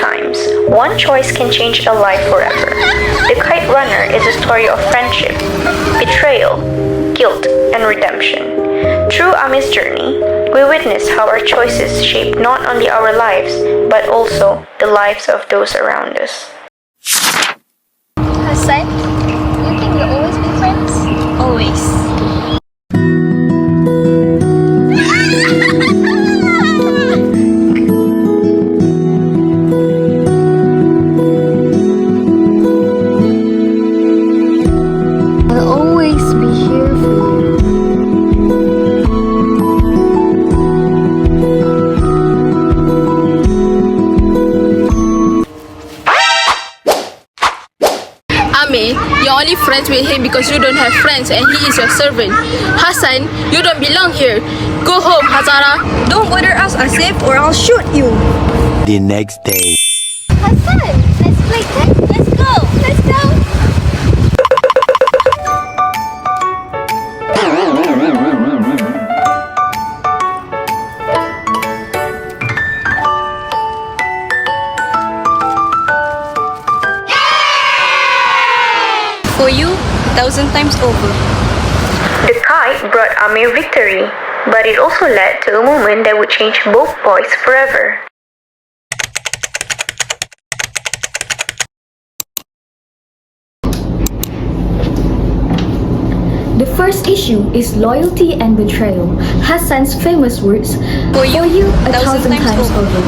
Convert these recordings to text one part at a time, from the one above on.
Sometimes, one choice can change a life forever. The Kite Runner is a story of friendship, betrayal, guilt, and redemption. Through Ami's journey, we witness how our choices shape not only our lives, but also the lives of those around us. Hassan, you think we'll always be friends? Always. I'll always be here for you. Ame, you're only friends with him because you don't have friends and he is your servant. Hassan, you don't belong here. Go home, Hazara. Don't bother us, Asif, or I'll shoot you. The next day. Hassan, let's play Kite. Let's go. Let's go. For you, 1,000 times over. The kite brought Ami victory, but it also led to a moment that would change both boys forever. The first issue is loyalty and betrayal. Hassan's famous words, For you, 1,000 times over,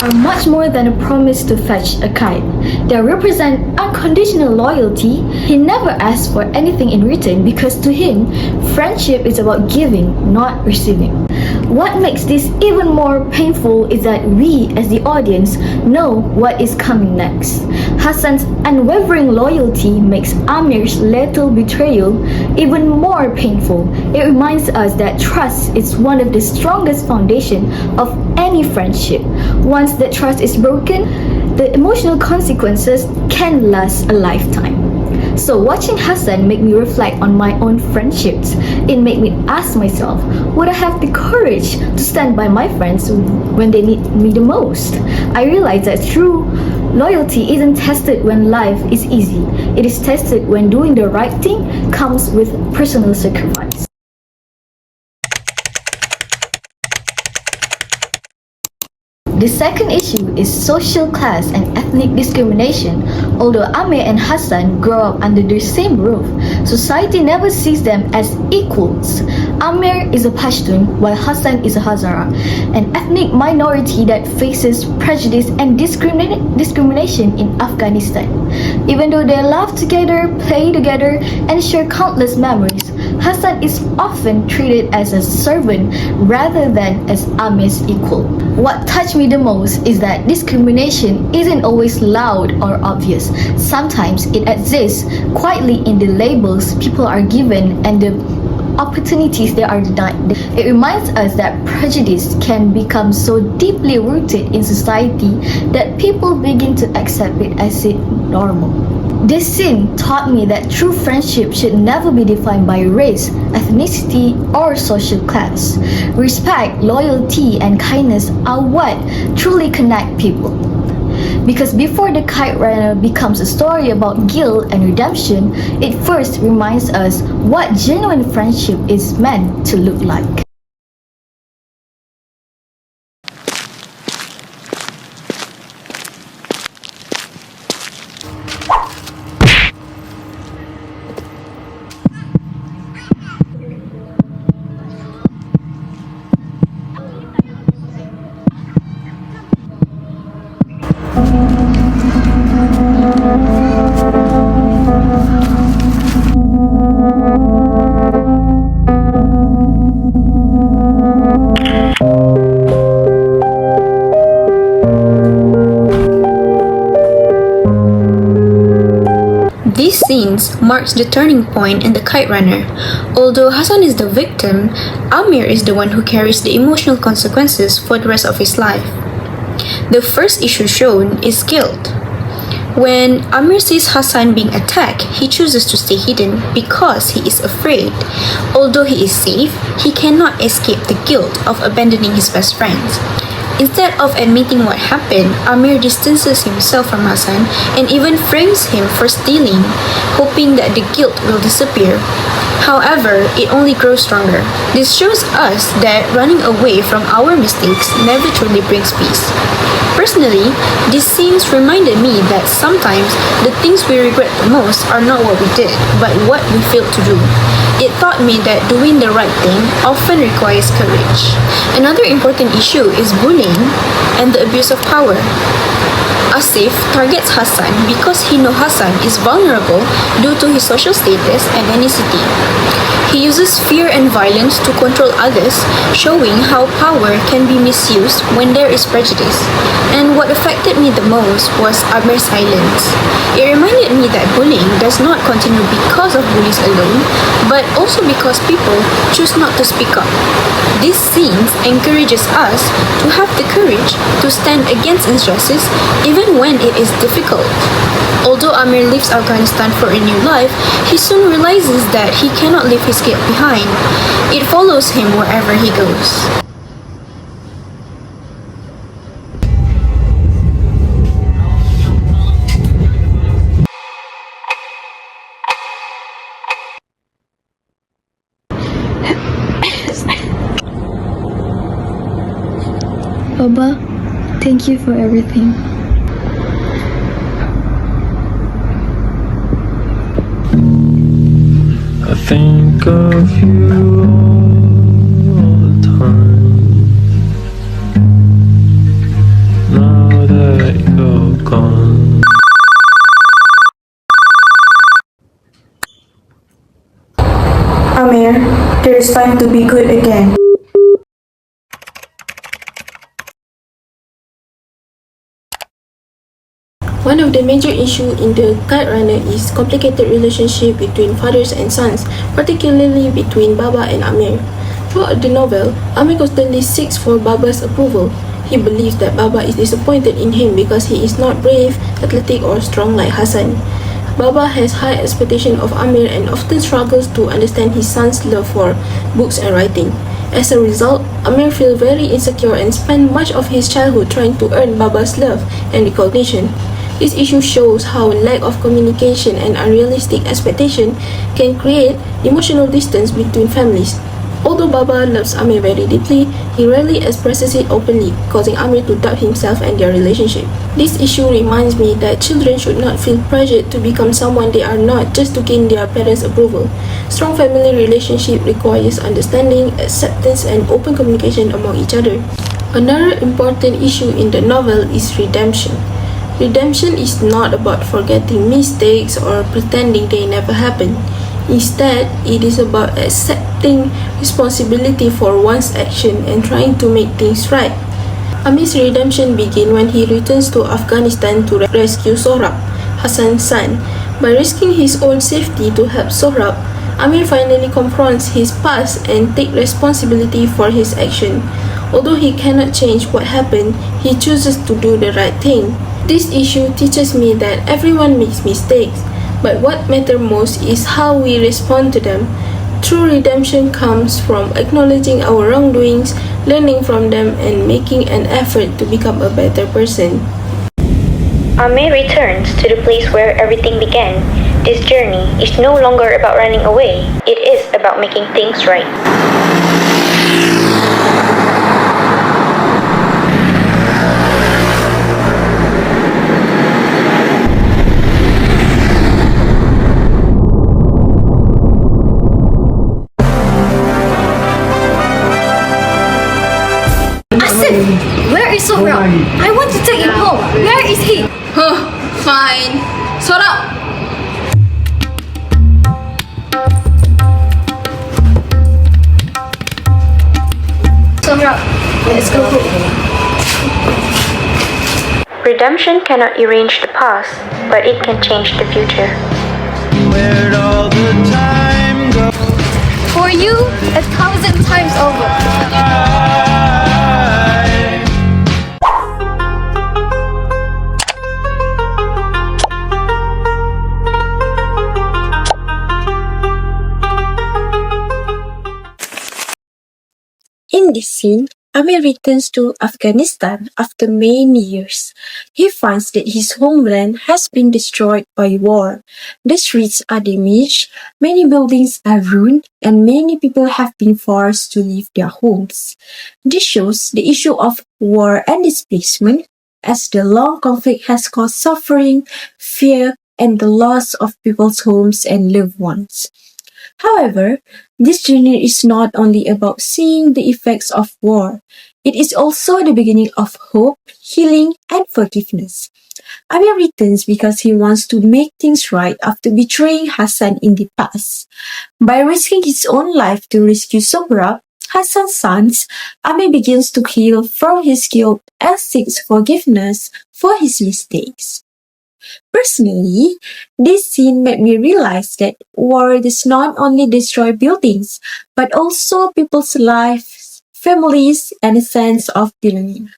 are much more than a promise to fetch a kite. They represent unconditional loyalty. He never asked for anything in return because to him, friendship is about giving, not receiving. What makes this even more painful is that we, as the audience, know what is coming next. Hassan's unwavering loyalty makes Amir's lethal betrayal even more painful. It reminds us that trust is one of the strongest foundations of any friendship. Once that trust is broken, the emotional consequences can last a lifetime. So watching Hassan make me reflect on my own friendships. It made me ask myself, would I have the courage to stand by my friends when they need me the most? I realized that true loyalty isn't tested when life is easy. It is tested when doing the right thing comes with personal sacrifice. The second issue is social class and ethnic discrimination. Although Amir and Hassan grow up under the same roof, society never sees them as equals. Amir is a Pashtun while Hassan is a Hazara, an ethnic minority that faces prejudice and discrimination in Afghanistan. Even though they laugh together, play together, and share countless memories, Hassan is often treated as a servant rather than as Amir's equal. What touched me the most is that discrimination isn't always loud or obvious. Sometimes it exists quietly in the labels people are given and the opportunities they are denied. It reminds us that prejudice can become so deeply rooted in society that people begin to accept it as normal. This scene taught me that true friendship should never be defined by race, ethnicity, or social class. Respect, loyalty, and kindness are what truly connect people. Because before the Kite Runner becomes a story about guilt and redemption, it first reminds us what genuine friendship is meant to look like. These scenes marks the turning point in the Kite Runner. Although Hassan is the victim, Amir is the one who carries the emotional consequences for the rest of his life. The first issue shown is guilt. When Amir sees Hassan being attacked, he chooses to stay hidden because he is afraid. Although he is safe, he cannot escape the guilt of abandoning his best friends. Instead of admitting what happened, Amir distances himself from Hassan and even frames him for stealing, hoping that the guilt will disappear. However, it only grows stronger. This shows us that running away from our mistakes never truly brings peace. Personally, these scenes reminded me that sometimes the things we regret the most are not what we did, but what we failed to do. It taught me that doing the right thing often requires courage. Another important issue is bullying and the abuse of power. Asif targets Hassan because he knows Hassan is vulnerable due to his social status and ethnicity. He uses fear and violence to control others, showing how power can be misused when there is prejudice. And what affected me the most was Amir's silence. It reminded me that bullying does not continue because of bullies alone, but also because people choose not to speak up. These scenes encourages us to have the courage to stand against injustice even when it is difficult. Although Amir leaves Afghanistan for a new life, he soon realizes that he cannot leave his guilt behind. It follows him wherever he goes. Baba, thank you for everything. I think of you all the time. Now that you're gone. Amir, there is time to be good again. One of the major issues in the Kite Runner is complicated relationship between fathers and sons, particularly between Baba and Amir. Throughout the novel, Amir constantly seeks for Baba's approval. He believes that Baba is disappointed in him because he is not brave, athletic, or strong like Hassan. Baba has high expectations of Amir and often struggles to understand his son's love for books and writing. As a result, Amir feels very insecure and spends much of his childhood trying to earn Baba's love and recognition. This issue shows how lack of communication and unrealistic expectation can create emotional distance between families. Although Baba loves Amir very deeply, he rarely expresses it openly, causing Amir to doubt himself and their relationship. This issue reminds me that children should not feel pressured to become someone they are not just to gain their parents' approval. Strong family relationship requires understanding, acceptance, and open communication among each other. Another important issue in the novel is redemption. Redemption is not about forgetting mistakes or pretending they never happened. Instead, it is about accepting responsibility for one's action and trying to make things right. Amir's redemption begins when he returns to Afghanistan to rescue Sohrab, Hassan's son. By risking his own safety to help Sohrab, Amir finally confronts his past and takes responsibility for his action. Although he cannot change what happened, he chooses to do the right thing. This issue teaches me that everyone makes mistakes, but what matters most is how we respond to them. True redemption comes from acknowledging our wrongdoings, learning from them, and making an effort to become a better person. Amir returns to the place where everything began. This journey is no longer about running away, it is about making things right. Where is Sohrab? I want to take him home. Where is he? Huh, fine. Sohrab! Sohrab, let's go home. Redemption cannot erase the past, but it can change the future. Where'd all the time go? For you, 1,000 times over. In this scene, Amir returns to Afghanistan after many years. He finds that his homeland has been destroyed by war. The streets are damaged, many buildings are ruined, and many people have been forced to leave their homes. This shows the issue of war and displacement, as the long conflict has caused suffering, fear, and the loss of people's homes and loved ones. However, this journey is not only about seeing the effects of war, it is also the beginning of hope, healing, and forgiveness. Amir returns because he wants to make things right after betraying Hassan in the past. By risking his own life to rescue Sobra, Hassan's sons, Amir begins to heal from his guilt and seeks forgiveness for his mistakes. Personally, this scene made me realize that war does not only destroy buildings, but also people's lives, families, and a sense of belonging.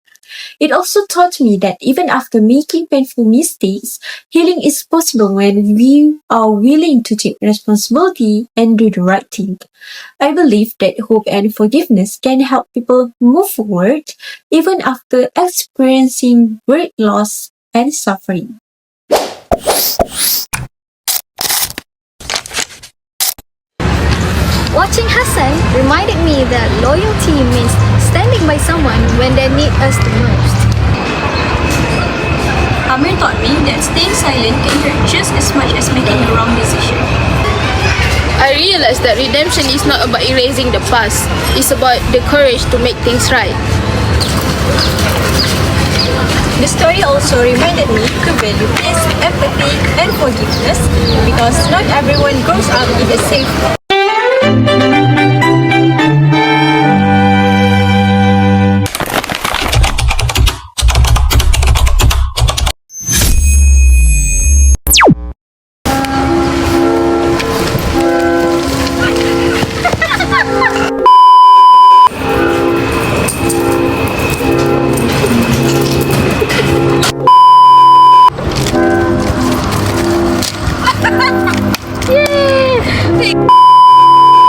It also taught me that even after making painful mistakes, healing is possible when we are willing to take responsibility and do the right thing. I believe that hope and forgiveness can help people move forward even after experiencing great loss and suffering. Watching Hassan reminded me that loyalty means standing by someone when they need us the most. Amir taught me that staying silent can hurt just as much as making a wrong decision. I realized that redemption is not about erasing the past, it's about the courage to make things right. The story also reminded me to value peace, empathy, and forgiveness because not everyone grows up in the same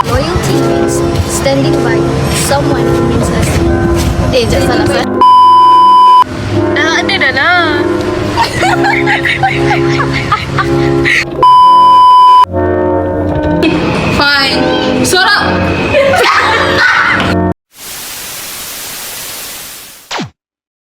Loyalty means standing by someone who means us. Jangan salah saya. Ada dah lah. Fine. Suara